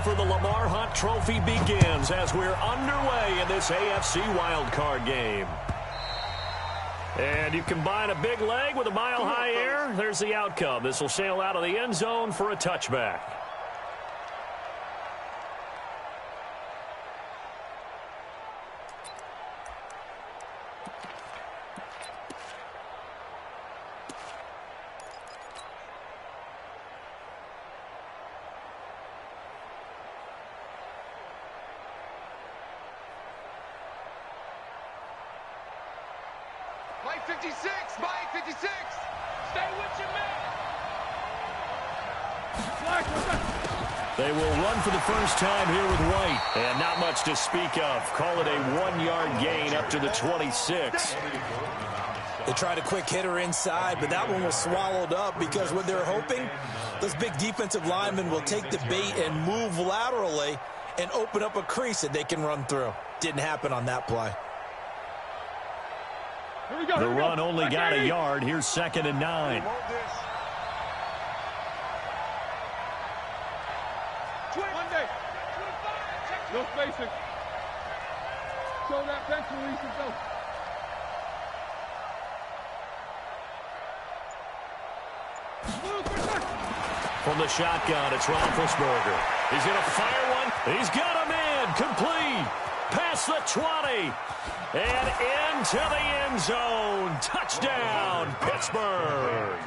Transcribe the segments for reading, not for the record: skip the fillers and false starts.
for the Lamar Hunt Trophy begins as we're underway in this AFC wildcard game. And you combine a big leg with a mile-high air, there's the outcome. This will sail out of the end zone for a touchback. Mike 56, Mike 56. Stay with your man. They will run for the first time here with White. And not much to speak of. Call it a 1-yard gain up to the 26. They tried a quick hitter inside, but that one was swallowed up because what they're hoping, those big defensive linemen will take the bait and move laterally and open up a crease that they can run through. Didn't happen on that play. The run only got a yard. Here's 2nd and 9. No spacing. Show that bench release and go. From the shotgun, it's Roethlisberger. He's going to fire one. He's got him in. Complete. Past the 20. And into the end zone. Touchdown, Pittsburgh.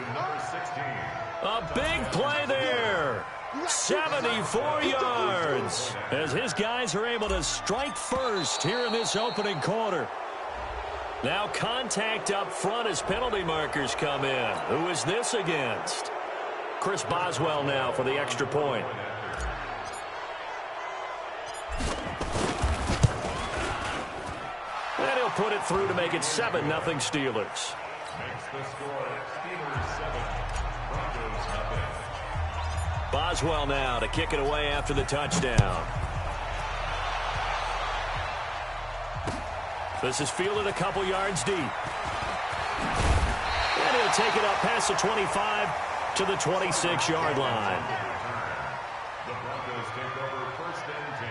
A big play there. 74 yards as his guys are able to strike first here in this opening quarter. Now contact up front as penalty markers come in. Who is this against? Chris Boswell now for the extra point. And he'll put it through to make it 7-0 Steelers. Makes the score Steelers 7, Broncos nothing. Boswell now to kick it away after the touchdown. This is fielded a couple yards deep. And he'll take it up past the 25 to the 26-yard line. The Broncos take over 1st and 10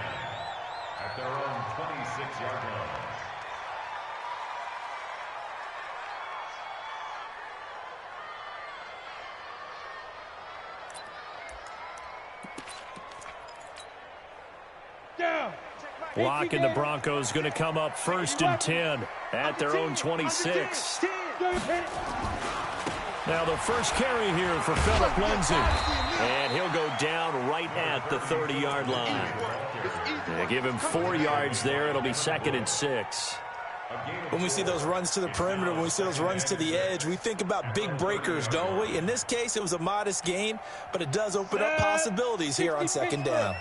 at their own 26-yard line. Blocking the Broncos going to come up 1st and 10 at their own 26. Now the first carry here for Phillip Lindsay. And he'll go down right at the 30-yard line. They give him 4 yards there. It'll be 2nd and 6. When we see those runs to the perimeter, when we see those runs to the edge, we think about big breakers, don't we? In this case, it was a modest gain, but it does open up possibilities here on 2nd down.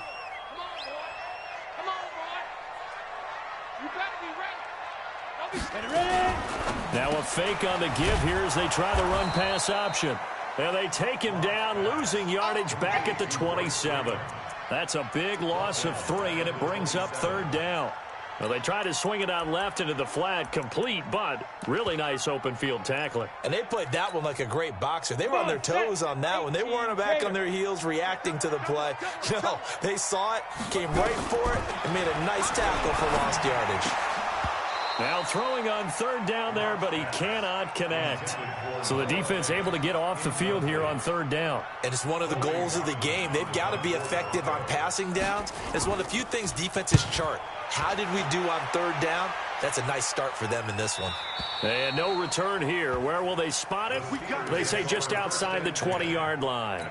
Now a fake on the give here as they try the run-pass option. And they take him down, losing yardage back at the 27. That's a big loss of 3, and it brings up 3rd down. Well, they try to swing it out left into the flat, complete, but really nice open field tackling. And they played that one like a great boxer. They were on their toes on that one. They weren't back on their heels reacting to the play. No, they saw it, came right for it, and made a nice tackle for lost yardage. Now throwing on 3rd down there, but he cannot connect. So the defense able to get off the field here on 3rd down. And it's one of the goals of the game. They've got to be effective on passing downs. It's one of the few things defenses chart. How did we do on 3rd down? That's a nice start for them in this one. And no return here. Where will they spot it? They say just outside the 20-yard line.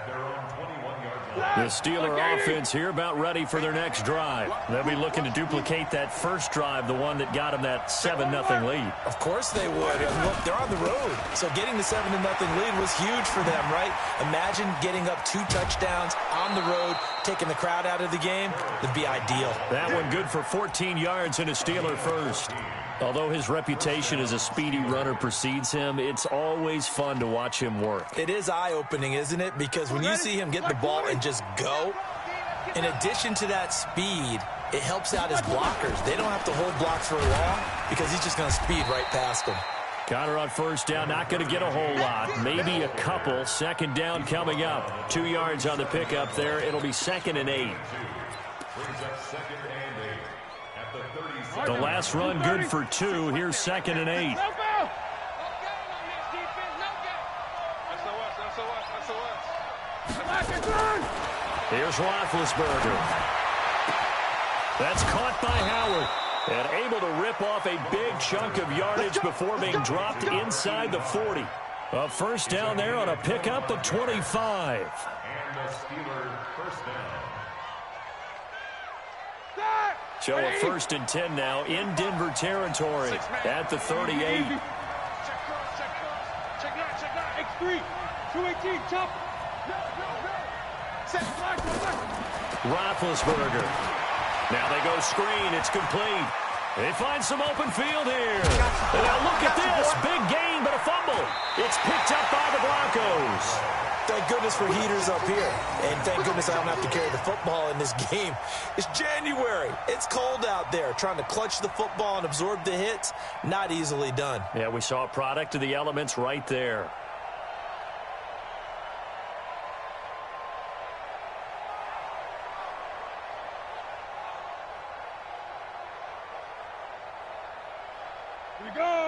The Steeler offense here about ready for their next drive. They'll be looking to duplicate that first drive, the one that got them that 7-0 lead. Of course they would. And look, they're on the road. So getting the 7-0 lead was huge for them, right? Imagine getting up 2 touchdowns on the road, taking the crowd out of the game. That'd be ideal. That one good for 14 yards and a Steeler first. Although his reputation as a speedy runner precedes him, it's always fun to watch him work. It is eye-opening, isn't it? Because when you see him get the ball and just go, in addition to that speed, it helps out his blockers. They don't have to hold blocks for long because he's just going to speed right past them. Connor on 1st down, not going to get a whole lot. Maybe a couple. 2nd down coming up. 2 yards on the pickup there. It'll be 2nd and 8. Brings up 2nd and 8 at the 36. The last run good for 2. Here's 2nd and 8. Here's Roethlisberger. That's caught by Howard. And able to rip off a big chunk of yardage before being dropped inside the 40. A first down there on a pickup of 25. And the Steelers first down. So a 1st and 10 now in Denver territory at the 38. Check that. X3. 218. Chop. Roethlisberger. Now they go screen. It's complete. They find some open field here. And now look at this. Big gain, but a fumble. It's picked up by the Broncos. Thank goodness for heaters up here. And thank goodness I don't have to carry the football in this game. It's January. It's cold out there. Trying to clutch the football and absorb the hits, not easily done. Yeah, we saw a product of the elements right there.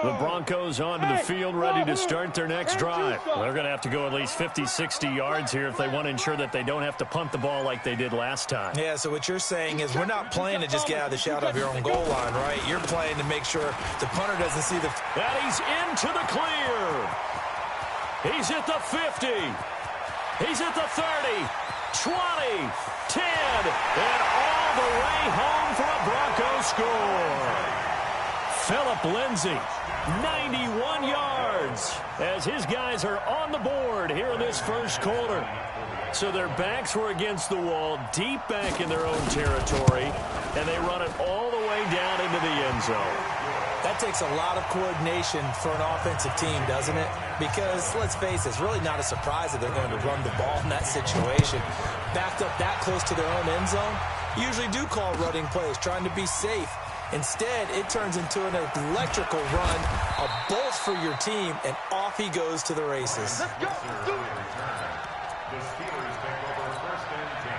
The Broncos onto the field, ready to start their next drive. They're going to have to go at least 50, 60 yards here if they want to ensure that they don't have to punt the ball like they did last time. Yeah, so what you're saying is we're not playing to just get out of the shadow of your own goal line, right? You're playing to make sure the punter doesn't see the... And he's into the clear. He's at the 50. He's at the 30, 20, 10, and all the way home for a Broncos score. Phillip Lindsay, 91 yards, as his guys are on the board here in this first quarter. So their backs were against the wall, deep back in their own territory, and they run it all the way down into the end zone. That takes a lot of coordination for an offensive team, doesn't it? Because, let's face it, it's really not a surprise that they're going to run the ball in that situation. Backed up that close to their own end zone, usually do call running plays, trying to be safe. Instead, it turns into an electrical run, a bolt for your team, and off he goes to the races. The Steelers take over 1st and 10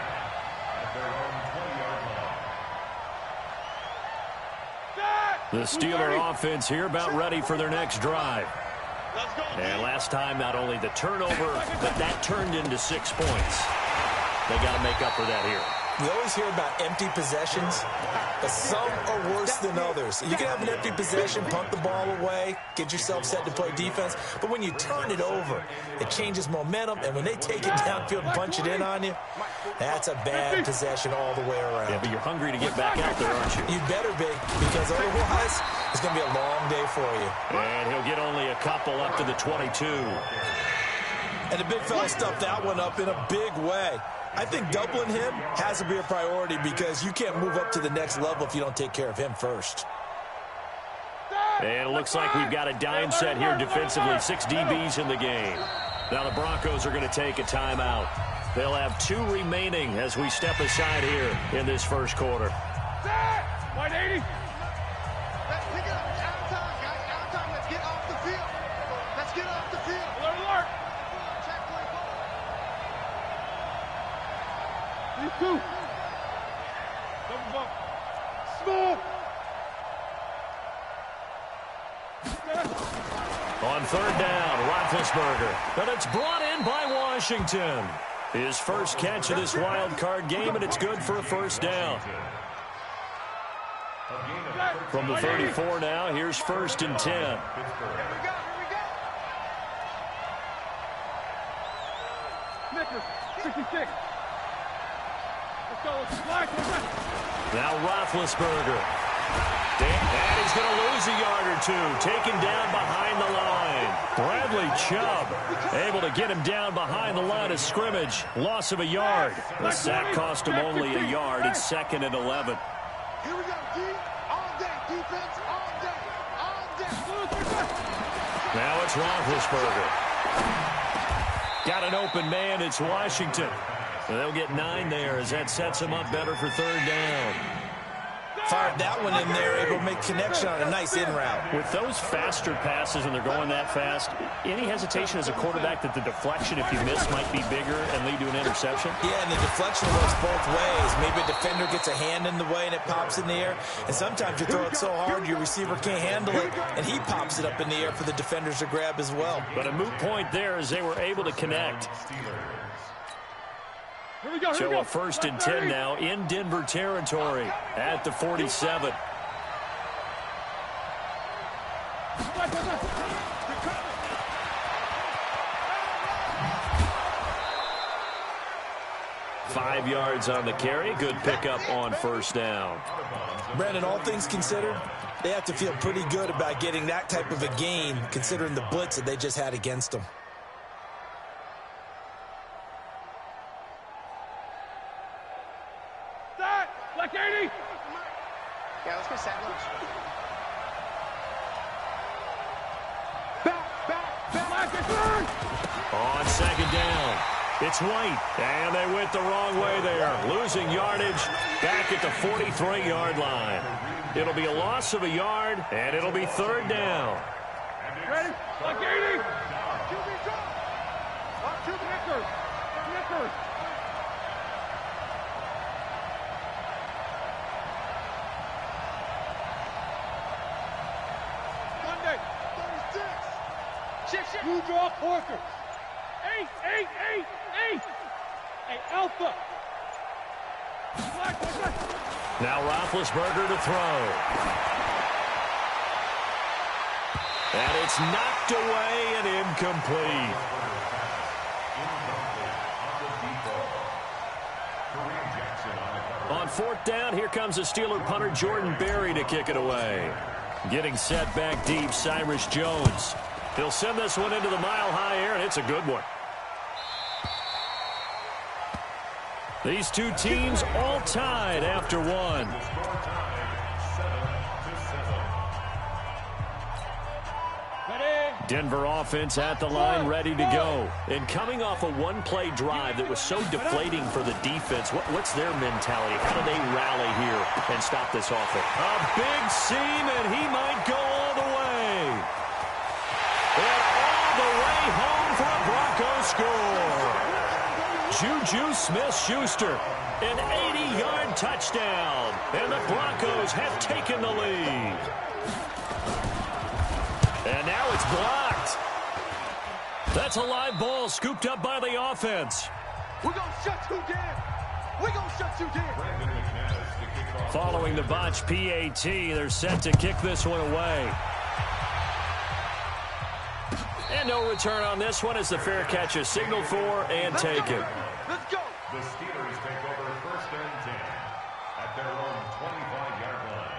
at their own 20-yard line. The Steeler offense here about ready for their next drive. And last time, not only the turnover, but that turned into 6 points. They got to make up for that here. We always hear about empty possessions, but some are worse than others. You can have an empty possession, punt the ball away, get yourself set to play defense, but when you turn it over, it changes momentum, and when they take it downfield and punch it in on you, that's a bad possession all the way around. Yeah, but you're hungry to get back out there, aren't you? You better be, because otherwise, it's going to be a long day for you. And he'll get only a couple up to the 22. And the big fella stuffed that one up in a big way. I think doubling him has to be a priority because you can't move up to the next level if you don't take care of him first. And it looks like we've got a dime set here defensively. 6 DBs in the game. Now the Broncos are going to take a timeout. They'll have 2 remaining as we step aside here in this first quarter. White 80. Pick it up. It's out of time, guys. Out of time. Let's get off the field. Let's get off the field. Alert, alert. Check 24. These 2. Double bump. Small. On 3rd down, Roethlisberger. But it's brought in by Washington. His first catch of this wild card game, and it's good for a first down. From the 34 now, here's 1st and 10. Here we go. Snickers. 66. Let's go. Now Roethlisberger. And he's going to lose a yard or 2. Taken down behind the line. Bradley Chubb able to get him down behind the line of scrimmage. Loss of a yard. The sack cost him only a yard. It's 2nd and 11. Here we go. D. All day. Defense. All day. All day. Now it's Roethlisberger. Got an open man. It's Washington. They'll get 9 there as that sets him up better for 3rd down. Fired that one in there, able to make connection on a nice in route. With those faster passes when they're going that fast, any hesitation as a quarterback that the deflection, if you miss, might be bigger and lead to an interception? Yeah, and the deflection works both ways. Maybe a defender gets a hand in the way and it pops in the air. And sometimes you throw it so hard your receiver can't handle it, and he pops it up in the air for the defenders to grab as well. But a moot point there as they were able to connect. So a 1st and 10 now in Denver territory at the 47. Five yards on the carry. Good pickup on 1st down. Brandon, all things considered, they have to feel pretty good about getting that type of a gain considering the blitz that they just had against them. Black 80. Yeah, let's go set loose. On 2nd down, it's White, and they went the wrong way there, losing yardage back at the 43-yard line. It'll be a loss of a yard, and it'll be 3rd down. Ready? Black 80. QB drop. Up to Nickers. Nickers. Monday. 36. Shift. You draw Porker. 8. Hey, Alpha. Black. Now Roethlisberger to throw. And it's knocked away and incomplete. On 4th down, here comes the Steeler punter Jordan Berry to kick it away. Getting set back deep, Cyrus Jones. He'll send this one into the mile-high air, and it's a good one. These two teams all tied after one. Denver offense at the line, ready to go. And coming off a one-play drive that was so deflating for the defense, what's their mentality? How do they rally here and stop this offense? A big seam, and he might go all the way. And all the way home for a Broncos score. Juju Smith-Schuster, an 80-yard touchdown. And the Broncos have taken the lead. And now it's blocked. That's a live ball scooped up by the offense. We're going to shut you down. We're going to shut you down. Following the botch PAT, they're set to kick this one away. And no return on this one as the fair catch is signaled for and taken. Let's go. The Steelers take over 1st and 10 at their own 25-yard line.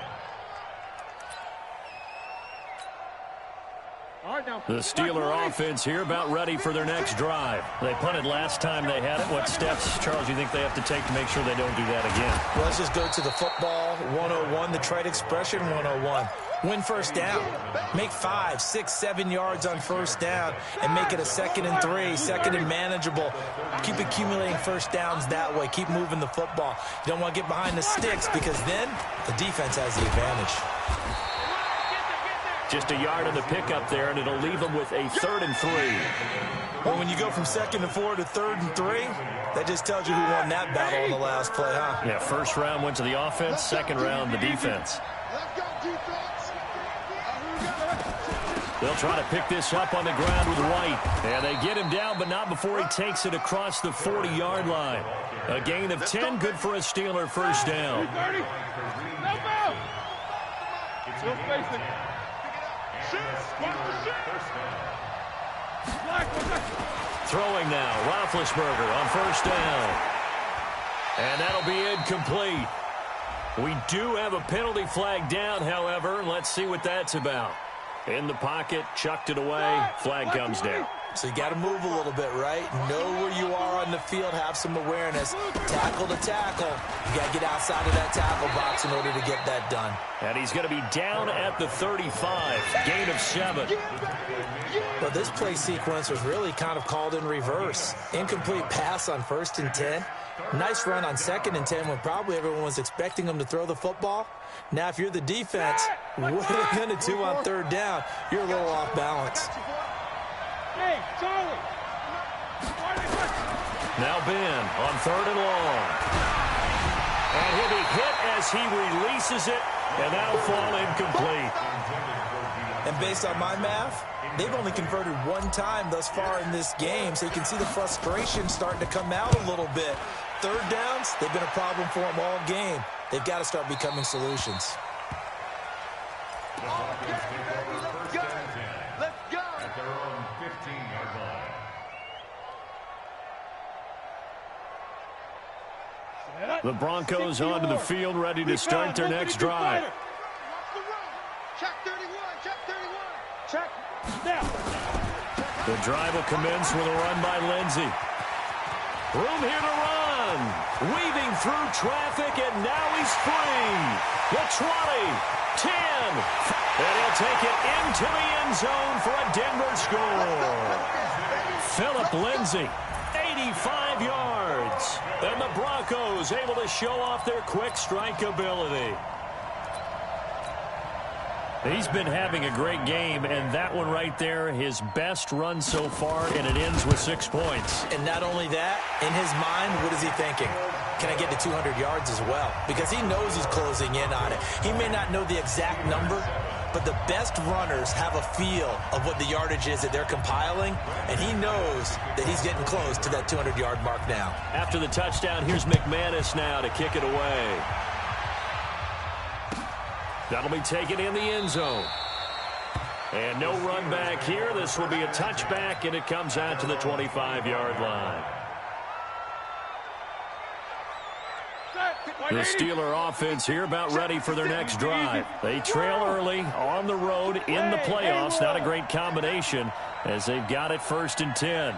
The Steeler offense here about ready for their next drive. They punted last time they had it. What steps, Charles, you think they have to take to make sure they don't do that again? Well, let's just go to the football 101, the trite expression 101. Win 1st down. Make 5, 6, 7 yards on 1st down and make it a 2nd and 3, 2nd and manageable. Keep accumulating 1st downs that way. Keep moving the football. You don't want to get behind the sticks because then the defense has the advantage. Just a yard on the pickup there, and it'll leave them with a 3rd and 3. Well, when you go from 2nd and 4 to 3rd and 3, that just tells you who won that battle on the last play, huh? Yeah, 1st round went to the offense, 2nd round the defense. Let's go, defense. They'll try to pick this up on the ground with White. And they get him down, but not before he takes it across the 40-yard line. A gain of 10, good for a Steeler 1st down. Throwing now, Roethlisberger on 1st down. And that'll be incomplete. We do have a penalty flag down, however, and let's see what that's about. In the pocket, chucked it away, flag comes down. So you got to move a little bit, right? Know where you are on the field, have some awareness. Tackle to tackle. You got to get outside of that tackle box in order to get that done. And he's going to be down at the 35. Gain of 7. Well, this play sequence was really kind of called in reverse. Incomplete pass on 1st and 10. Nice run on 2nd and 10 when probably everyone was expecting him to throw the football. Now, if you're the defense, what are they going to do on 3rd down? You're a little off balance. Hey, Charlie. Now Ben on 3rd and long. And he'll be hit as he releases it, and that'll fall incomplete. And based on my math, they've only converted 1 time thus far in this game, so you can see the frustration starting to come out a little bit. 3rd downs, they've been a problem for them all game. They've got to start becoming solutions. Let's go. Let's go. At their own 15-yard line. The Broncos onto the field, ready to start their next drive. Check 31. Check 31. Check. Now. The drive will commence with a run by Lindsey. Room here to run. Weaving through traffic, and now he's free. The 20, 10, and he'll take it into the end zone for a Denver score. Phillip Lindsey, 85 yards. And the Broncos able to show off their quick strike ability. He's been having a great game, and that one right there, his best run so far, and it ends with 6 points. And not only that, in his mind, what is he thinking? Can I get to 200 yards as well? Because he knows he's closing in on it. He may not know the exact number, but the best runners have a feel of what the yardage is that they're compiling, and he knows that he's getting close to that 200-yard mark now. After the touchdown, here's McManus now to kick it away. That'll be taken in the end zone. And no run back here. This will be a touchback, and it comes out to the 25-yard line. The Steeler offense here about ready for their next drive. They trail early on the road in the playoffs. Not a great combination as they've got it 1st and 10.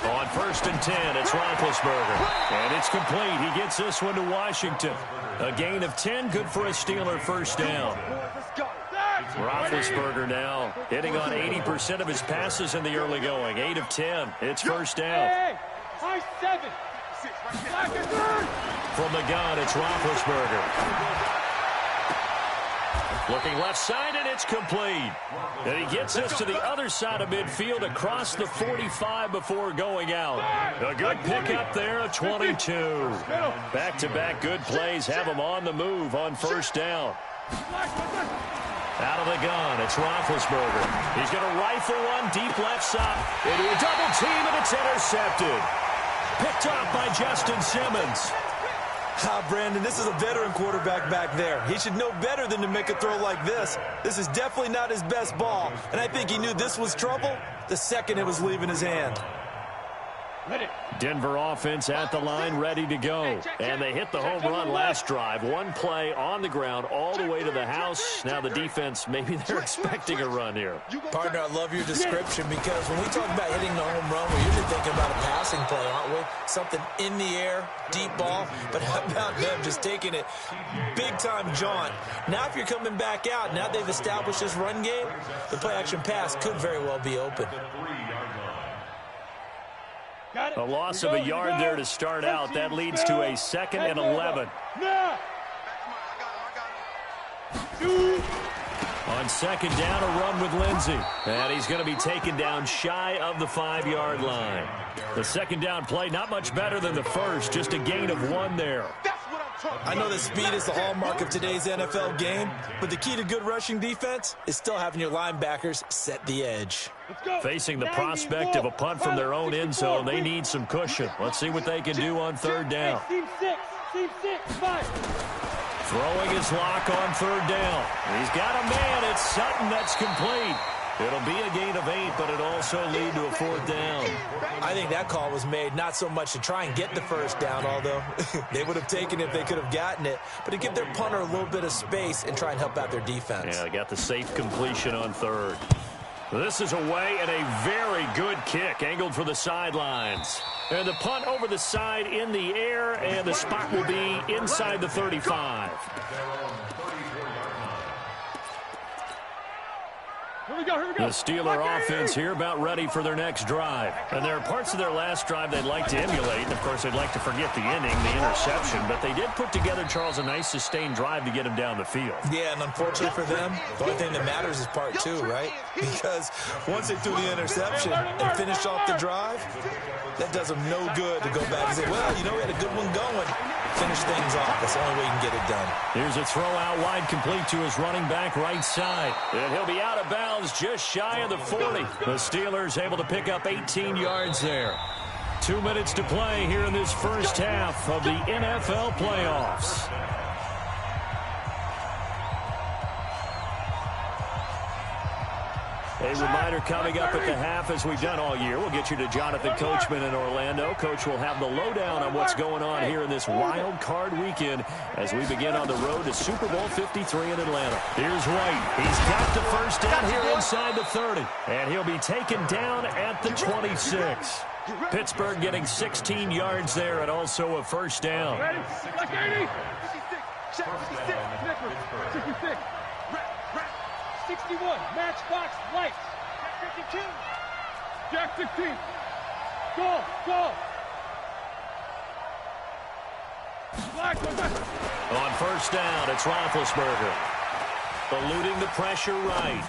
On 1st and 10, it's Roethlisberger. And it's complete. He gets this one to Washington. A gain of 10, good for a Steeler 1st down. Roethlisberger now hitting on 80% of his passes in the early going. 8 of 10. It's 1st down. High 7. From the gun, it's Roethlisberger. Looking left side, and it's complete. And he gets this to the other side of midfield across the 45 before going out. A good pickup there, a 22. Back-to-back good plays have him on the move on 1st down. Out of the gun, it's Roethlisberger. He's going to rifle one deep left side into a double team, and it's intercepted. Picked off by Justin Simmons. Brandon, this is a veteran quarterback back there. He should know better than to make a throw like this. This is definitely not his best ball, and I think he knew this was trouble the second it was leaving his hand. Denver offense at the line, ready to go. And they hit the home run last drive. One play on the ground all the way to the house. Now the defense, maybe they're expecting a run here. Partner, I love your description because when we talk about hitting the home run, we're usually thinking about a passing play, aren't we? Something in the air, deep ball. But how about them just taking it big-time jaunt? Now if you're coming back out, now they've established this run game, the play-action pass could very well be open. A loss of a yard there to start out. That leads to a 2nd and 11. On 2nd down, a run with Lindsey. And he's going to be taken down shy of the 5-yard line. The 2nd down play, not much better than the first, just a gain of 1 there. I know that speed is the hallmark of today's NFL game, but the key to good rushing defense is still having your linebackers set the edge. Facing the prospect of a punt from their own end zone, they need some cushion. Let's see what they can do on 3rd down. Throwing his lock on 3rd down. He's got a man. It's Sutton that's complete. It'll be a gain of 8, but it also lead to a 4th down. I think that call was made not so much to try and get the 1st down, although they would have taken it if they could have gotten it, but to give their punter a little bit of space and try and help out their defense. Yeah, got the safe completion on 3rd. This is away and a very good kick angled for the sidelines. And the punt over the side in the air, and the spot will be inside the 35. The Steeler offense here about ready for their next drive. And there are parts of their last drive they'd like to emulate. And, of course, they'd like to forget the inning, the interception. But they did put together, Charles, a nice sustained drive to get him down the field. Yeah, and unfortunately for them, the only thing that matters is part two, right? Because once they threw the interception and finished off the drive, that does them no good to go back and say, well, you know, we had a good one going. Finish things off. That's the only way you can get it done. Here's a throw out wide, complete to his running back right side. And he'll be out of bounds just shy of the 40. The Steelers able to pick up 18 yards there. 2 minutes to play here in this first half of the NFL playoffs. A reminder coming up at the half, as we've done all year. We'll get you to Jonathan Coachman in Orlando. Coach will have the lowdown on what's going on here in this wild card weekend as we begin on the road to Super Bowl 53 in Atlanta. Here's White. He's got the first down here inside the 30. And he'll be taken down at the 26. Pittsburgh getting 16 yards there and also a first down. Ready? Like 80. 56. 66. 61, matchbox lights. Jack 52. Jack 16. Go, go. On first down, it's Roethlisberger. Eluding the pressure right.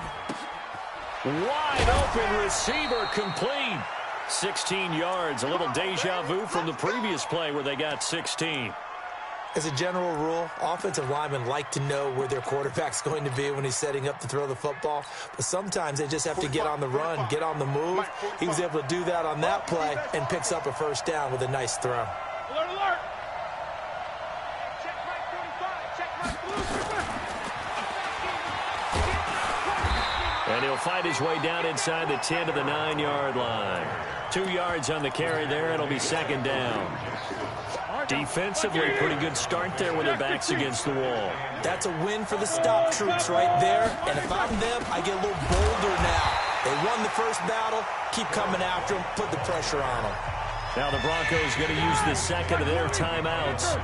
Wide open receiver complete. 16 yards, a little deja vu from the previous play where they got 16. As a general rule, offensive linemen like to know where their quarterback's going to be when he's setting up to throw the football. But sometimes they just have to get on the run, get on the move. He was able to do that on that play and picks up a first down with a nice throw. Alert, alert. Check my 45. Check my blue. And he'll fight his way down inside the 10 to the 9-yard line. 2 yards on the carry there. It'll be second down. Defensively, pretty good start there with their backs against the wall. That's a win for the stop troops right there. And if I'm them, I get a little bolder now. They won the first battle. Keep coming after them. Put the pressure on them. Now the Broncos going to use the second of their timeouts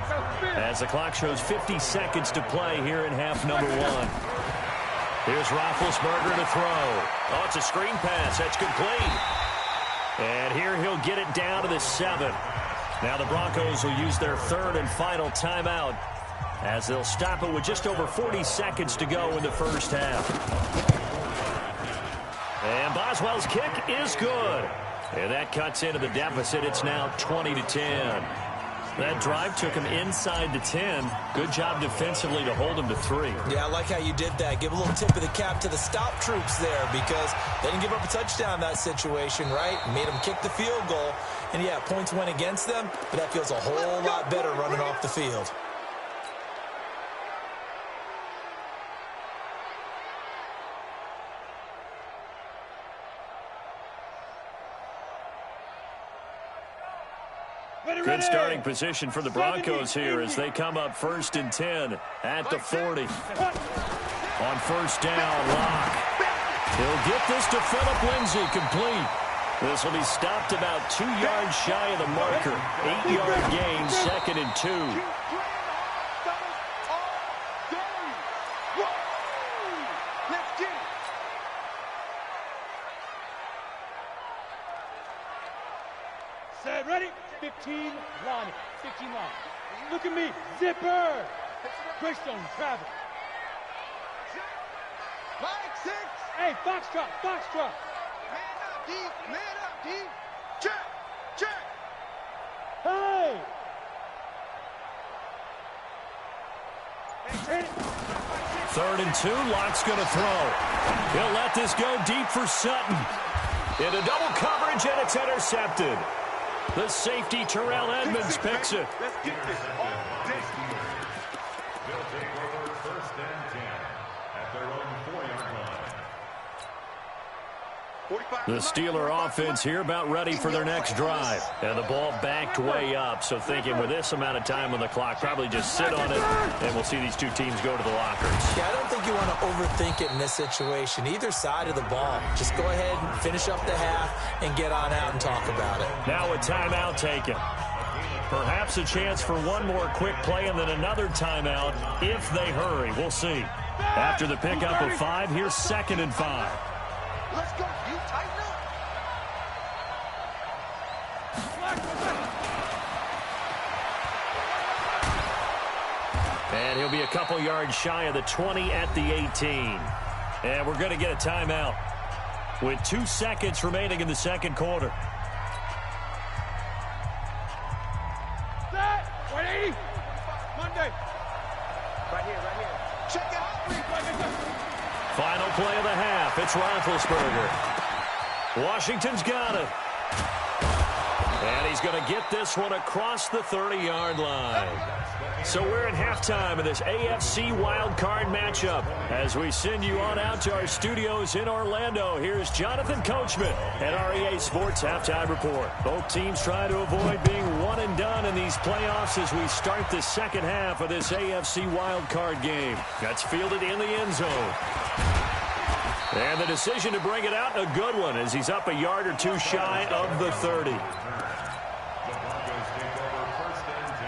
as the clock shows 50 seconds to play here in half number one. Here's Roethlisberger to throw. Oh, it's a screen pass. That's complete. And here he'll get it down to the 7. Now the Broncos will use their third and final timeout as they'll stop it with just over 40 seconds to go in the first half. And Boswell's kick is good. And that cuts into the deficit. It's now 20-10. That drive took him inside the 10. Good job defensively to hold him to 3. Yeah, I like how you did that. Give a little tip of the cap to the stop troops there because they didn't give up a touchdown in that situation, right? Made them kick the field goal. And, yeah, points went against them, but that feels a whole lot better running off the field. Good starting position for the Broncos here as they come up first and 10 at the 40. On first down, Locke. He'll get this to Phillip Lindsay, complete. This will be stopped about 2 yards shy of the marker. 8-yard gain, second and 2. Set, ready? 15 line. 15 line. Look at me. Zipper. Greystone, travel. Mike 6. Hey, foxtrot, foxtrot. Man up, D. Check, check. Hey. Third and 2, Locke's going to throw. He'll let this go deep for Sutton. Into double coverage, and it's intercepted. The safety, Terrell Edmonds, picks it. Let's get this all day. They'll take over first and 10 at their own 4-yard line. The Steeler offense here about ready for their next drive. And the ball backed way up, so thinking with this amount of time on the clock, probably just sit on it, and we'll see these two teams go to the lockers. Yeah, I don't think you want to overthink it in this situation. Either side of the ball. Just go ahead and finish up the half and get on out and talk about it. Now a timeout taken. Perhaps a chance for one more quick play and then another timeout if they hurry. We'll see. After the pickup of 5, here's 2nd and 5. Let's go. You tighten up. And he'll be a couple yards shy of the 20 at the 18. And we're going to get a timeout with 2 seconds remaining in the second quarter. Set. 180. Monday. Right here. Check out. Final play of the half. It's Roethlisberger. Washington's got it. And he's going to get this one across the 30-yard line. So we're at halftime of this AFC wildcard matchup. As we send you on out to our studios in Orlando, here's Jonathan Coachman at REA Sports Halftime Report. Both teams try to avoid being one and done in these playoffs as we start the second half of this AFC wildcard game. That's fielded in the end zone. And the decision to bring it out, a good one, as he's up a yard or two shy of the 30. The Broncos take over 1st and 10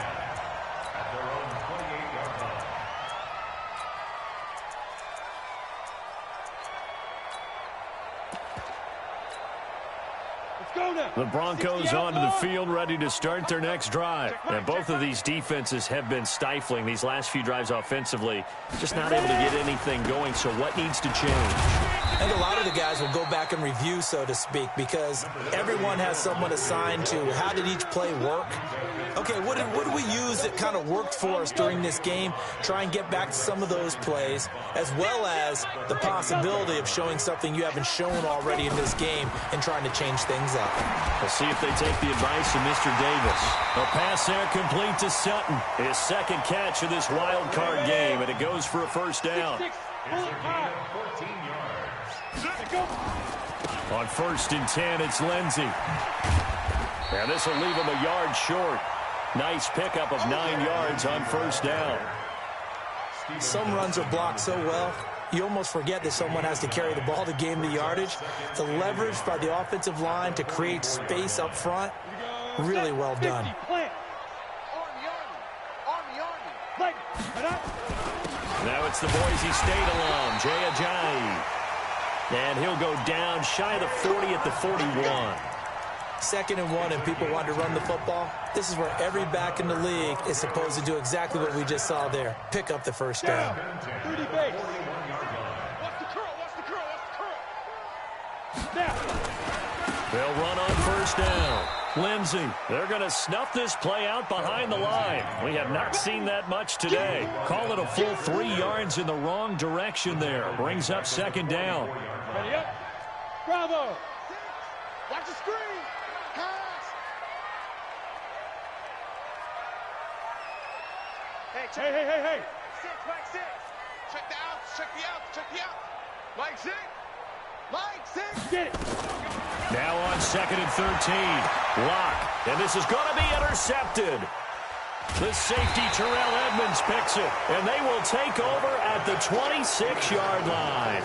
at their own 28-yard line. Let's go now. The Broncos onto the field, ready to start their next drive. And both of these defenses have been stifling these last few drives offensively. Just not able to get anything going, so what needs to change? I think a lot of the guys will go back and review, so to speak, because everyone has someone assigned to how did each play work. Okay, what did we use that kind of worked for us during this game? Try and get back to some of those plays, as well as the possibility of showing something you haven't shown already in this game and trying to change things up. We'll see if they take the advice of Mr. Davis. A pass there complete to Sutton. His second catch of this wild card game, and it goes for a first down. It's a gain of 14 yards. On 1st and 10, it's Lindsey. And this will leave him a yard short. Nice pickup of 9 yards on first down. Some runs are blocked so well, you almost forget that someone has to carry the ball to gain the yardage. The leverage by the offensive line to create space up front, really well done. Now it's the Boise State alum, Jay Ajayi. And he'll go down shy of the 40 at the 41. 2nd and 1 and people want to run the football. This is where every back in the league is supposed to do exactly what we just saw there. Pick up the first down. 30 base. Watch the curl. They'll run on first down. Lindsey, they're going to snuff this play out behind the line. We have not seen that much today. Call it a full 3 yards in the wrong direction there. Brings up 2nd down. Ready up. Bravo. Watch the screen. Pass. Hey. 6, Mike 6. Check the outs. Check the outs. Mike 6. Get it. Now on 2nd and 13. Lock. And this is going to be intercepted. The safety, Terrell Edmonds, picks it. And they will take over at the 26-yard line.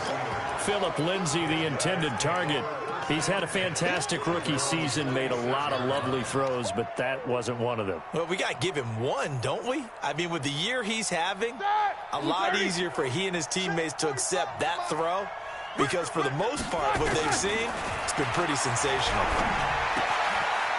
Phillip Lindsay, the intended target. He's had a fantastic rookie season, made a lot of lovely throws, but that wasn't one of them. Well, we got to give him one, don't we? I mean, with the year he's having, a lot easier for he and his teammates to accept that throw, because for the most part, what they've seen, it's been pretty sensational.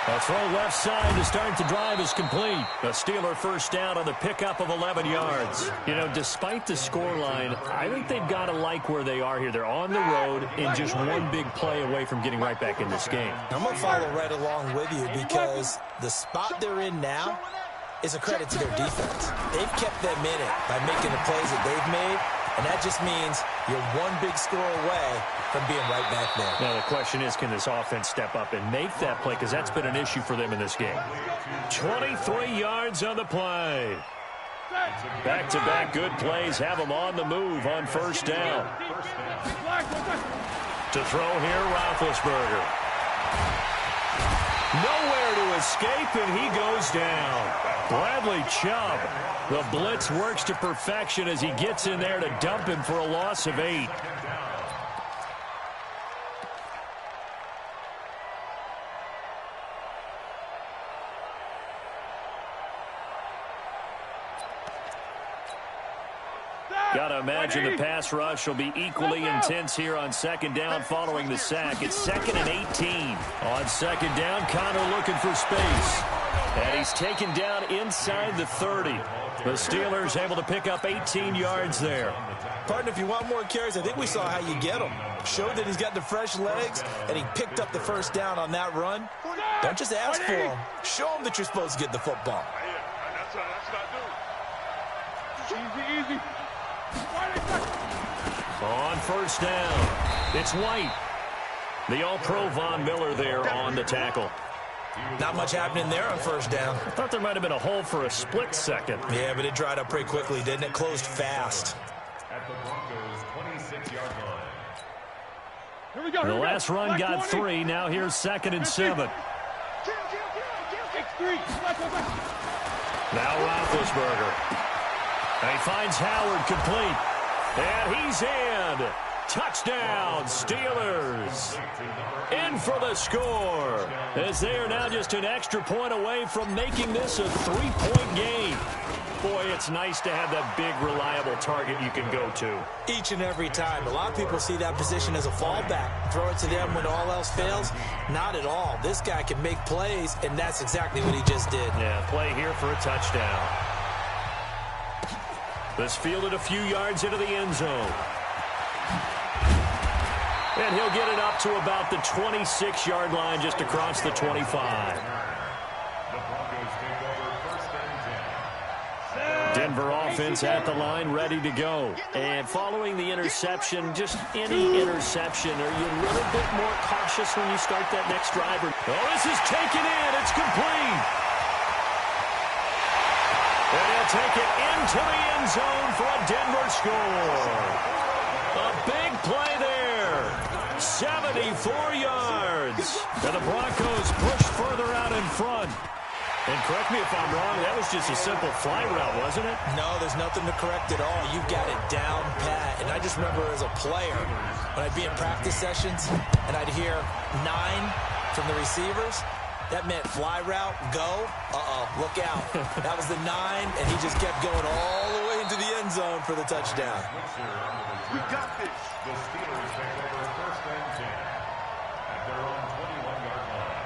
A throw left side to start the drive is complete. A Steeler first down on the pickup of 11 yards. You know, despite the scoreline, I think they've got to like where they are here. They're on the road and just one big play away from getting right back in this game. I'm going to follow right along with you because the spot they're in now is a credit to their defense. They've kept them in it by making the plays that they've made, and that just means you're one big score away from being right back there. Now, the question is, can this offense step up and make that play? Because that's been an issue for them in this game. 23 yards on the play. Back-to-back good plays have them on the move on first down. To throw here, Roethlisberger. Nowhere to escape, and he goes down. Bradley Chubb. The blitz works to perfection as he gets in there to dump him for a loss of 8. Got to imagine the pass rush will be equally intense here on second down following the sack. It's 2nd and 18. On second down, Connor looking for space. And he's taken down inside the 30. The Steelers able to pick up 18 yards there. Partner, if you want more carries, I think we saw how you get them. Showed that he's got the fresh legs, and he picked up the first down on that run. Don't just ask for him. Show him that you're supposed to get the football. That's what I do. Easy. On first down, it's White. The All-Pro Von Miller there on the tackle. Not much happening there on first down. I thought there might have been a hole for a split second. Yeah, but it dried up pretty quickly, didn't it? Closed fast. At the Broncos' 26-yard line. Here we go. The last run got 3. Now here's 2nd and 7. Take 3. Now Roethlisberger. And he finds Howard complete. And he's in. Touchdown, Steelers. In for the score. As they are now just an extra point away from making this a 3-point game. Boy, it's nice to have that big, reliable target you can go to. Each and every time. A lot of people see that position as a fallback. Throw it to them when all else fails. Not at all. This guy can make plays, and that's exactly what he just did. Yeah, play here for a touchdown. This fielded a few yards into the end zone. And he'll get it up to about the 26-yard line just across the 25. The Broncos take over 1st and 10. Denver offense at the line, ready to go. And following the interception, just any interception, are you a little bit more cautious when you start that next drive? Oh, this is taken in. It's complete. And he'll take it into the end zone for a Denver score. A big play there. 74 yards. And the Broncos push further out in front. And correct me if I'm wrong, that was just a simple fly route, wasn't it? No, there's nothing to correct at all. You've got it down pat. And I just remember as a player, when I'd be in practice sessions and I'd hear 9 from the receivers, that meant fly route, go, look out. That was the 9, and he just kept going all the way into the end zone for the touchdown. We got this. The Steelers take over 1st and 10 at their own 21-yard line.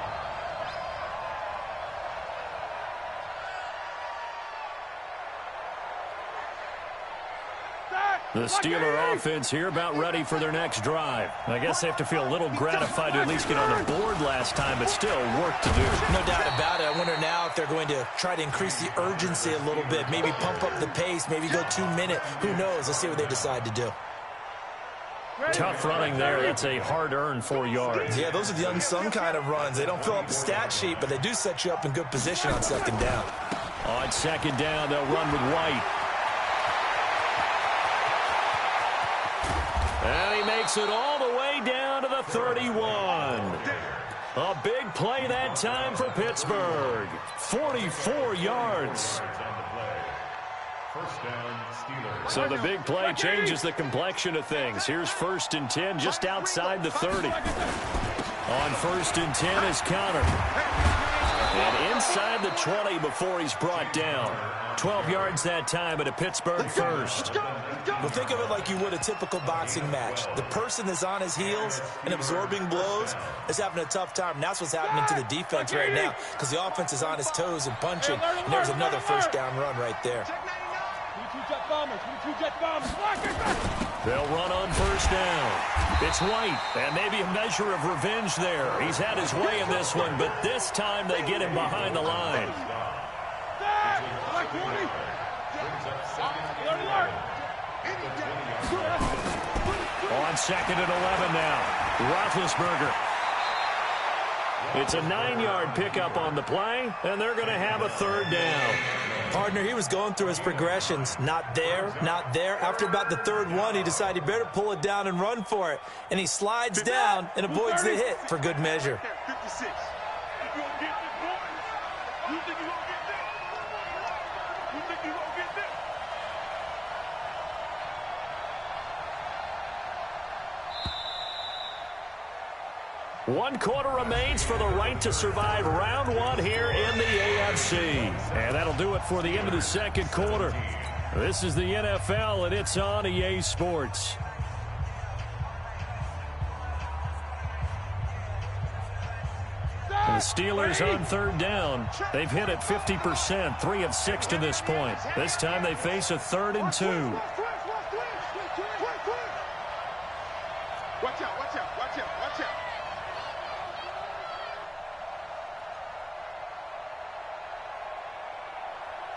The Steeler offense here about ready for their next drive. I guess they have to feel a little gratified to at least get on the board last time, but still work to do. No doubt about it. I wonder now if they're going to try to increase the urgency a little bit, maybe pump up the pace, maybe go 2-minute. Who knows? Let's see what they decide to do. Tough running there. That's a hard-earned 4 yards. Yeah, those are the unsung kind of runs. They don't fill up the stat sheet, but they do set you up in good position on second down. On second down, they'll run with White. And he makes it all the way down to the 31. A big play that time for Pittsburgh. 44 yards. First down, Steelers. So the big play changes the complexion of things. Here's 1st and 10 just outside the 30. On 1st and 10 is Connor. And inside the 20 before he's brought down. 12 yards that time at a Pittsburgh first. Well, think of it like you would a typical boxing match. The person that's on his heels and absorbing blows is having a tough time. And that's what's happening to the defense right now because the offense is on his toes and punching. And there's another first down run right there. They'll run on first down. It's White, and maybe a measure of revenge there. He's had his way in this one, but this time they get him behind the line. On 2nd and 11 now. Roethlisberger. It's a 9-yard pickup on the play, and they're going to have a 3rd down. Partner, he was going through his progressions. Not there, not there. After about the third one, he decided he better pull it down and run for it. And he slides down and avoids the hit for good measure. 56. One quarter remains for the right to survive round one here in the AFC. And that'll do it for the end of the second quarter. This is the NFL, and it's on EA Sports. The Steelers on third down. They've hit it 50%, 3 of 6 to this point. This time they face a 3rd and 2. Watch out, watch out, watch out, watch out.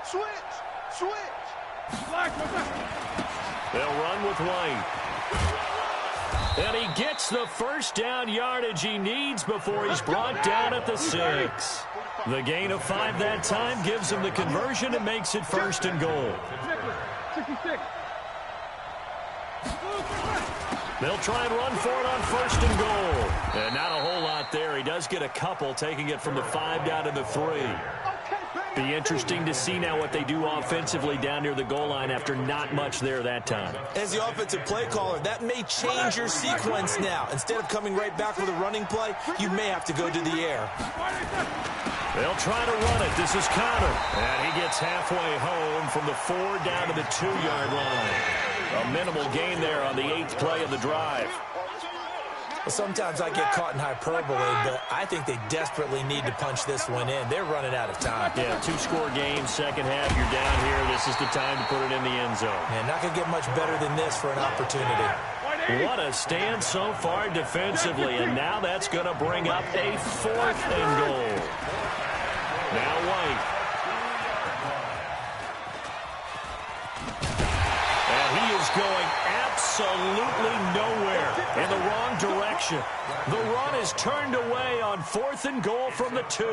Switch. They'll run with White. And he gets the first down yardage he needs before he's brought down at the 6. The gain of 5 that time gives him the conversion and makes it 1st and goal. 66. They'll try and run for it on 1st and goal. And not a whole lot there. He does get a couple, taking it from the 5 down to the 3. Be interesting to see now what they do offensively down near the goal line after not much there that time. As the offensive play caller, that may change your sequence now. Instead of coming right back with a running play, you may have to go to the air. They'll try to run it. This is Connor. And he gets halfway home from the 4 down to the 2-yard line. A minimal gain there on the 8th play of the drive. Well, sometimes I get caught in hyperbole, but I think they desperately need to punch this one in. They're running out of time. Yeah, 2-score game, second half. You're down here. This is the time to put it in the end zone. Man, not going to get much better than this for an opportunity. What a stand so far defensively, and now that's going to bring up a 4th and goal. Now White. And he is going absolutely nowhere in the wrong direction. The run is turned away on 4th and goal from the 2.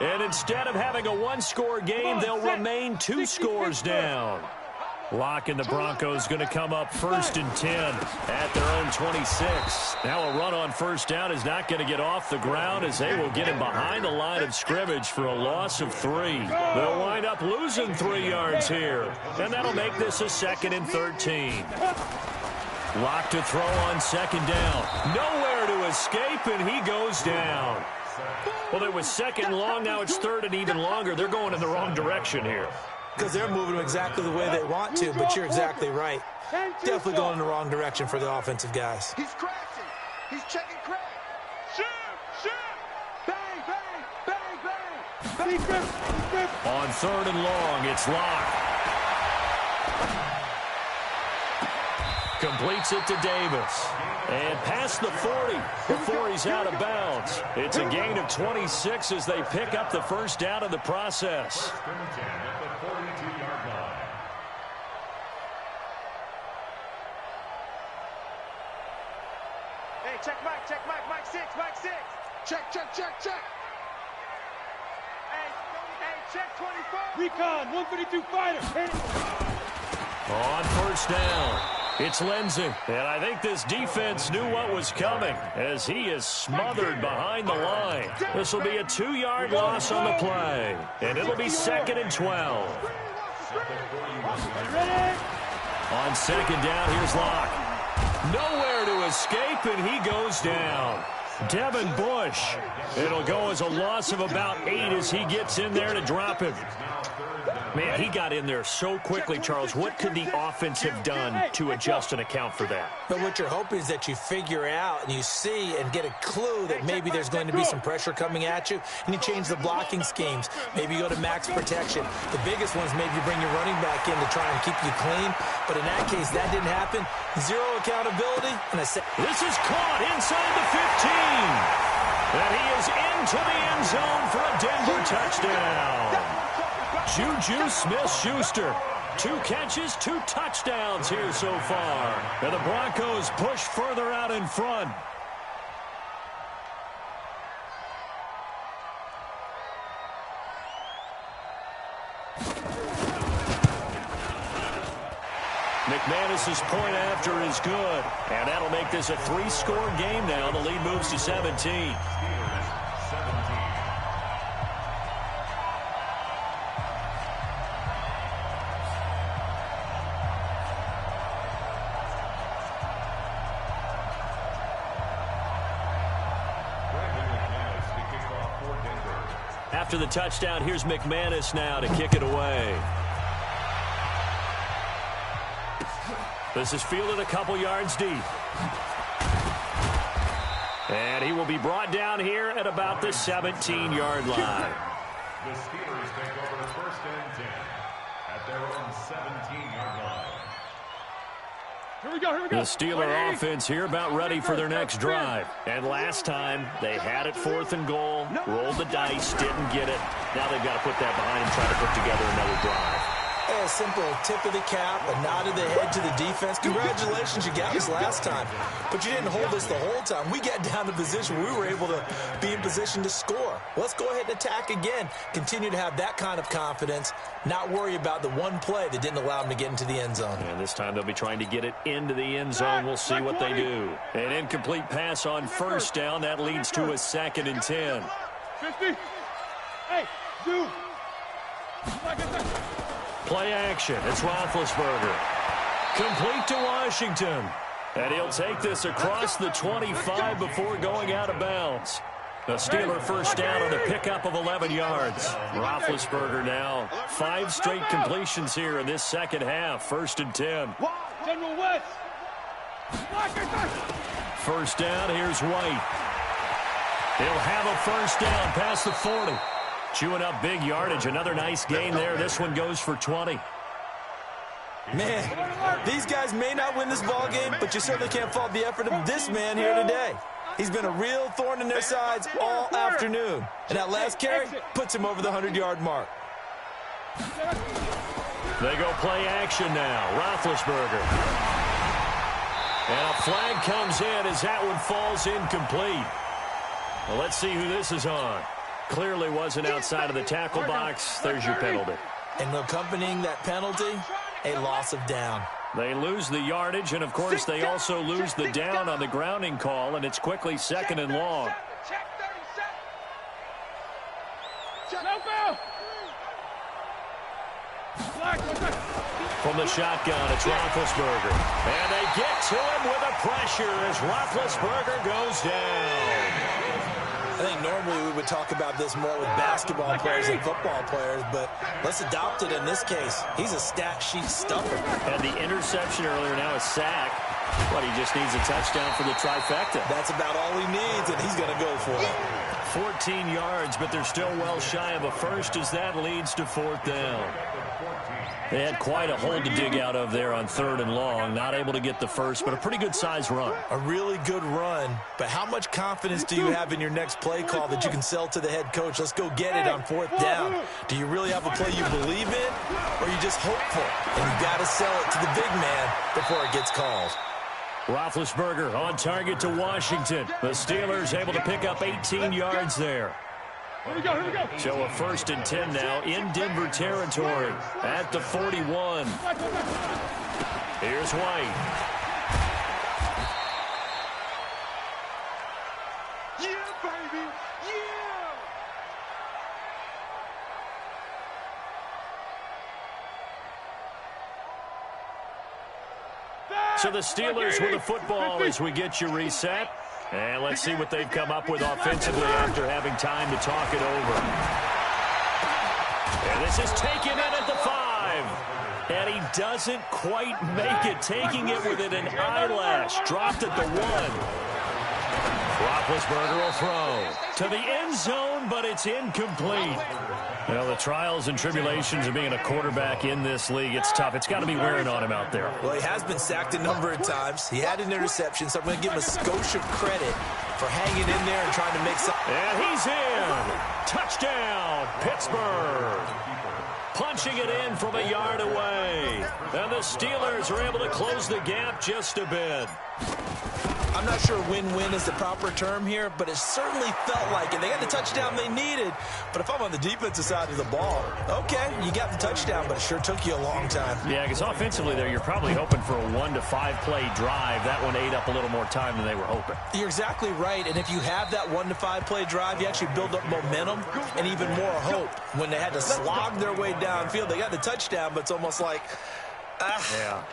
And instead of having a 1-score game, they'll remain 2 scores down. Locke and the Broncos going to come up 1st and 10 at their own 26. Now a run on 1st down is not going to get off the ground as they will get him behind the line of scrimmage for a loss of 3. They'll wind up losing 3 yards here. And that'll make this a 2nd and 13. Locke to throw on 2nd down. Nowhere to escape, and he goes down. Well, it was 2nd and long. Now it's 3rd and even longer. They're going in the wrong direction here. Because they're moving them exactly the way they want to, but you're exactly right. Definitely going in the wrong direction for the offensive guys. He's crashing. He's checking crash. Shoot. Bang, bang. On 3rd and long, it's Locke. Completes it to Davis. And past the 40 before he's out of bounds. It's a gain of 26 as they pick up the 1st down in the process. Hey, check Mike 6. Check. Hey, check 24. Recon, 132 fighter. On 1st down, it's Lindsey. And I think this defense knew what was coming as he is smothered behind the line. This will be a 2-yard loss on the play. And it'll be 2nd and 12. On 2nd down, here's Locke. Nowhere to escape, and he goes down. Devin Bush. It'll go as a loss of about 8 as he gets in there to drop him. Man, he got in there so quickly, Charles. What could the offense have done to adjust and account for that? But what you're hoping is that you figure out and you see and get a clue that maybe there's going to be some pressure coming at you, and you change the blocking schemes. Maybe you go to max protection. The biggest one is maybe you bring your running back in to try and keep you clean. But in that case, that didn't happen. 0 accountability. And this is caught inside the 15. And he is into the end zone for a Denver touchdown. Juju Smith-Schuster. 2 catches, 2 touchdowns here so far. And the Broncos push further out in front. McManus's point after is good. And that'll make this a 3-score game now. The lead moves to 17. After the touchdown, here's McManus now to kick it away. This is fielded a couple yards deep. And he will be brought down here at about the 17-yard line. The Steelers take over first and 10 at their own 17-yard line. Here we go, here we go. The Steeler offense here about ready for their next drive. And last time, they had it 4th and goal, rolled the dice, didn't get it. Now they've got to put that behind them, try to put together another drive. A simple tip of the cap, a nod of the head to the defense. Congratulations, you got us last time. But you didn't hold us the whole time. We got down to position. We were able to be in position to score. Let's go ahead and attack again. Continue to have that kind of confidence. Not worry about the one play that didn't allow them to get into the end zone. And this time they'll be trying to get it into the end zone. We'll see what they do. An incomplete pass on first down. That leads to a 2nd and 10. 50. Hey, dude. Play action. It's Roethlisberger. Complete to Washington. And he'll take this across the 25 before going out of bounds. The Steeler first down on a pickup of 11 yards. Roethlisberger now 5 straight completions here in this second half. 1st and 10. General West. First down, here's White. He'll have a first down past the 40. Chewing up big yardage. Another nice gain there. This one goes for 20. Man, these guys may not win this ball game, but you certainly can't fault the effort of this man here today. He's been a real thorn in their sides all afternoon. And that last carry puts him over the 100-yard mark. They go play action now. Roethlisberger. And a flag comes in as that one falls incomplete. Well, let's see who this is on. Clearly wasn't outside of the tackle box. There's your penalty. And accompanying that penalty, a loss of down. They lose the yardage, and, of course, they also lose the down on the grounding call, and it's quickly 2nd and long. From the shotgun, it's Roethlisberger. And they get to him with a pressure as Roethlisberger goes down. I think normally we would talk about this more with basketball players and football players, but let's adopt it in this case. He's a stat sheet stuffer. And the interception earlier, now a sack. But he just needs a touchdown for the trifecta. That's about all he needs, and he's going to go for it. 14 yards, but they're still well shy of a first as that leads to 4th down. They had quite a hole to dig out of there on 3rd and long. Not able to get the first, but a pretty good-sized run. A really good run, but how much confidence do you have in your next play call that you can sell to the head coach? Let's go get it on 4th down. Do you really have a play you believe in, or are you just hopeful? And you got to sell it to the big man before it gets called. Roethlisberger on target to Washington. The Steelers able to pick up 18 yards there. Here we go, here we go. So a 1st and 10 now in Denver territory at the 41. Here's White. Yeah, baby. Yeah. So the Steelers with the football as we get you reset. And let's see what they've come up with offensively after having time to talk it over. And this is taken in at the 5. And he doesn't quite make it, taking it within an eyelash. Dropped at the 1. Roethlisberger will throw to the end zone, but it's incomplete. Well, the trials and tribulations of being a quarterback in this league, it's tough. It's got to be wearing on him out there. Well, he has been sacked a number of times. He had an interception, so I'm going to give him a skosh of credit for hanging in there and trying to make something. And he's in. Touchdown, Pittsburgh. Punching it in from a yard away. And the Steelers are able to close the gap just a bit. I I'm not sure win-win is the proper term here, but it certainly felt like it. They got the touchdown they needed, but if I'm on the defensive side of the ball, okay, you got the touchdown, but it sure took you a long time. Yeah, because offensively there, you're probably hoping for a 1 to 5 play drive. That one ate up a little more time than they were hoping. You're exactly right, and if you have that 1 to 5 play drive, you actually build up momentum and even more hope. When they had to slog their way downfield, they got the touchdown, but it's almost like,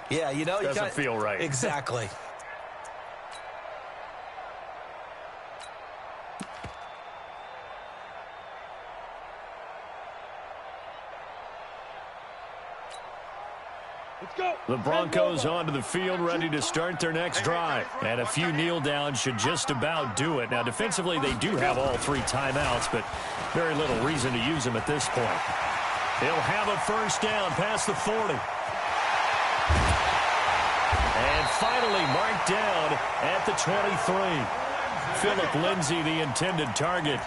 yeah, you know, doesn't feel right. Exactly. The Broncos onto the field, ready to start their next drive. And a few kneel downs should just about do it. Now, defensively, they do have all 3 timeouts, but very little reason to use them at this point. He'll have a first down past the 40. And finally marked down at the 23. Phillip Lindsay, the intended target.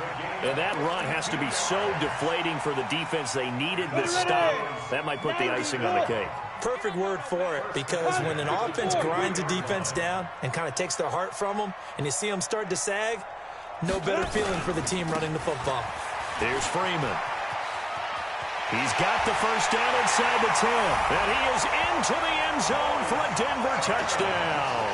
And that run has to be so deflating for the defense. They needed the stop. That might put the icing on the cake. Perfect word for it, because when an offense grinds a defense down and kind of takes their heart from them, and you see them start to sag, no better feeling for the team running the football. Here's Freeman. He's got the first down inside the 10. And he is into the end zone for a Denver touchdown.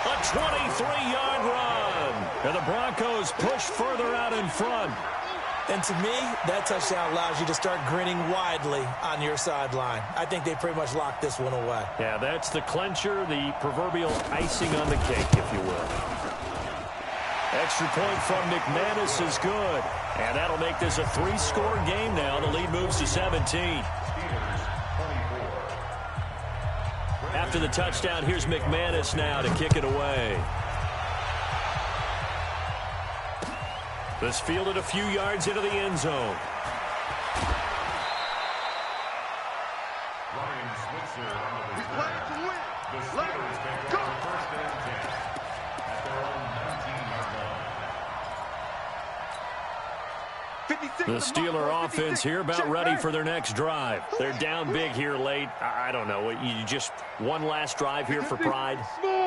A 23-yard run. And the Broncos push further out in front. And to me, that touchdown allows you to start grinning widely on your sideline. I think they pretty much locked this one away. Yeah, that's the clincher, the proverbial icing on the cake, if you will. Extra point from McManus is good. And that'll make this a 3-score game now. The lead moves to 17. After the touchdown, here's McManus now to kick it away. This fielded a few yards into the end zone. He's playing to win. Let's go. The Steeler offense here about ready for their next drive. They're down big here late. I don't know. You just one last drive here for pride?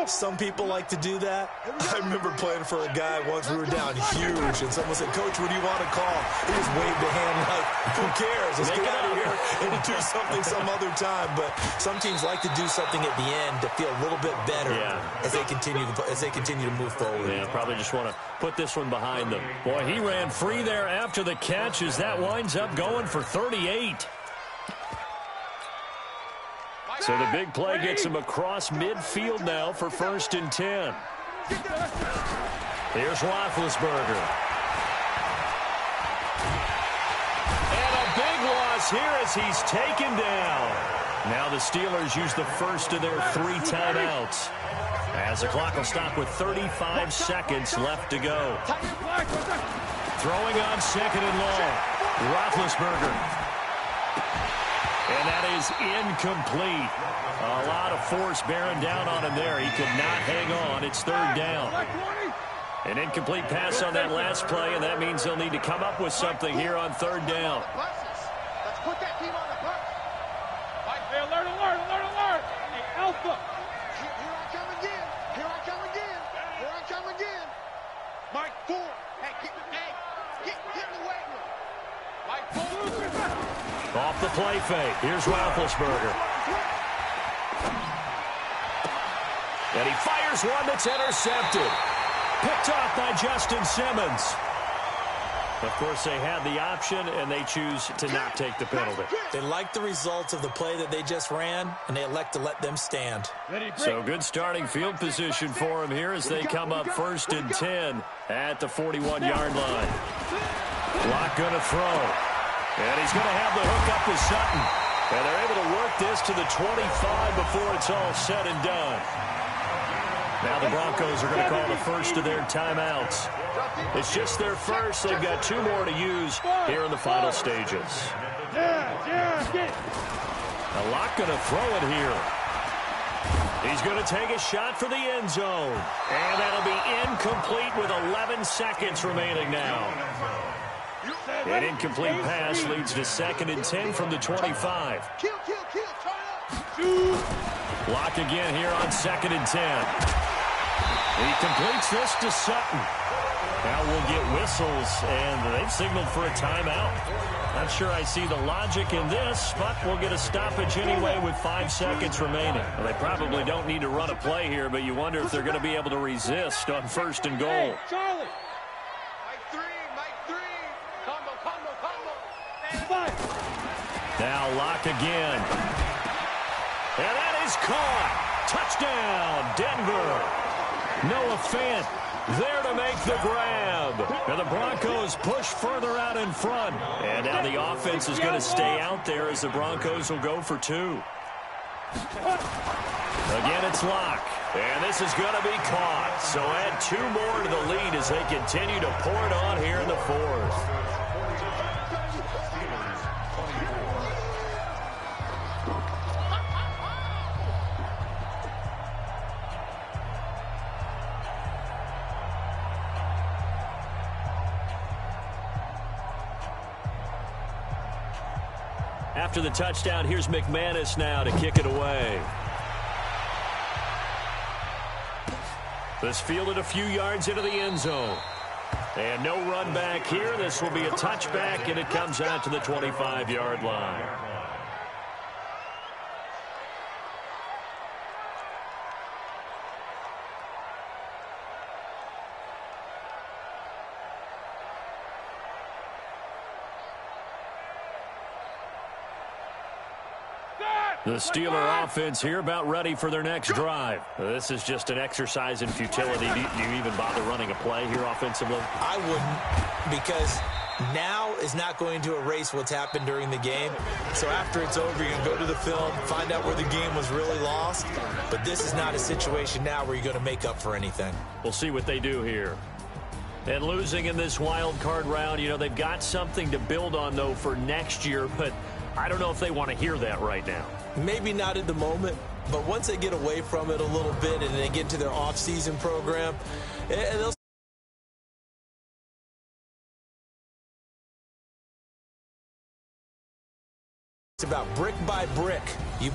Some people like to do that. I remember playing for a guy once. We were down huge, and someone said, "Coach, what do you want to call?" He just waved a hand like, "Who cares? Let's get out of here and do something some other time." But some teams like to do something at the end to feel a little bit better as they continue to move forward. Yeah, probably just want to put this one behind them. Boy, he ran free there after the catch as that winds up going for 38. So the big play gets him across midfield now for 1st and 10. Here's Roethlisberger. And a big loss here as he's taken down. Now the Steelers use the first of their 3 timeouts, as the clock will stop with 35 seconds left to go. Throwing on 2nd and long. Roethlisberger. And that is incomplete. A lot of force bearing down on him there. He could not hang on. It's 3rd down. An incomplete pass on that last play, and that means they'll need to come up with something here on 3rd down. Let's put that team on the bus. Hey, alert, alert, alert, alert. Hey, Alpha. Here I come again. Here I come again. Here I come again. Mike 4. Hey, get in the weight room. Mike 4. Off the play fake. Here's Roethlisberger. And he fires one that's intercepted. Picked off by Justin Simmons. Of course, they had the option, and they choose to not take the penalty. They like the results of the play that they just ran, and they elect to let them stand. So good starting field position for him here as they come up 1st and 10 at the 41-yard line. Locke going to throw. And he's going to have the hook up with Sutton. And they're able to work this to the 25 before it's all said and done. Now the Broncos are going to call the first of their timeouts. It's just their first. They've got 2 more to use here in the final stages. Now Locke going to throw it here. He's going to take a shot for the end zone. And that'll be incomplete with 11 seconds remaining now. An incomplete pass leads to 2nd and 10 from the 25. Locke again here on 2nd and 10. He completes this to Sutton. Now we'll get whistles, and they've signaled for a timeout. Not sure I see the logic in this, but we'll get a stoppage anyway with 5 seconds remaining. Well, they probably don't need to run a play here, but you wonder if they're going to be able to resist on 1st and goal. Hey, Charlie. Mike three. Combo. Now Locke again. And that is caught. Touchdown, Denver. Noah Fant there to make the grab. And the Broncos push further out in front. And now the offense is going to stay out there as the Broncos will go for 2. Again, it's Locke. And this is going to be caught. So add 2 more to the lead as they continue to pour it on here in the 4th. After the touchdown, here's McManus now to kick it away. This fielded a few yards into the end zone. And no run back here. This will be a touchback, and it comes out to the 25-yard line. The Steeler offense here about ready for their next drive. This is just an exercise in futility. Do you even bother running a play here offensively? I wouldn't, because now is not going to erase what's happened during the game. So after it's over, you can go to the film, find out where the game was really lost. But this is not a situation now where you're going to make up for anything. We'll see what they do here. And losing in this wild card round, you know, they've got something to build on, though, for next year. But I don't know if they want to hear that right now. Maybe not at the moment, but once they get away from it a little bit and they get into their off-season program, they'll it's about brick by brick. You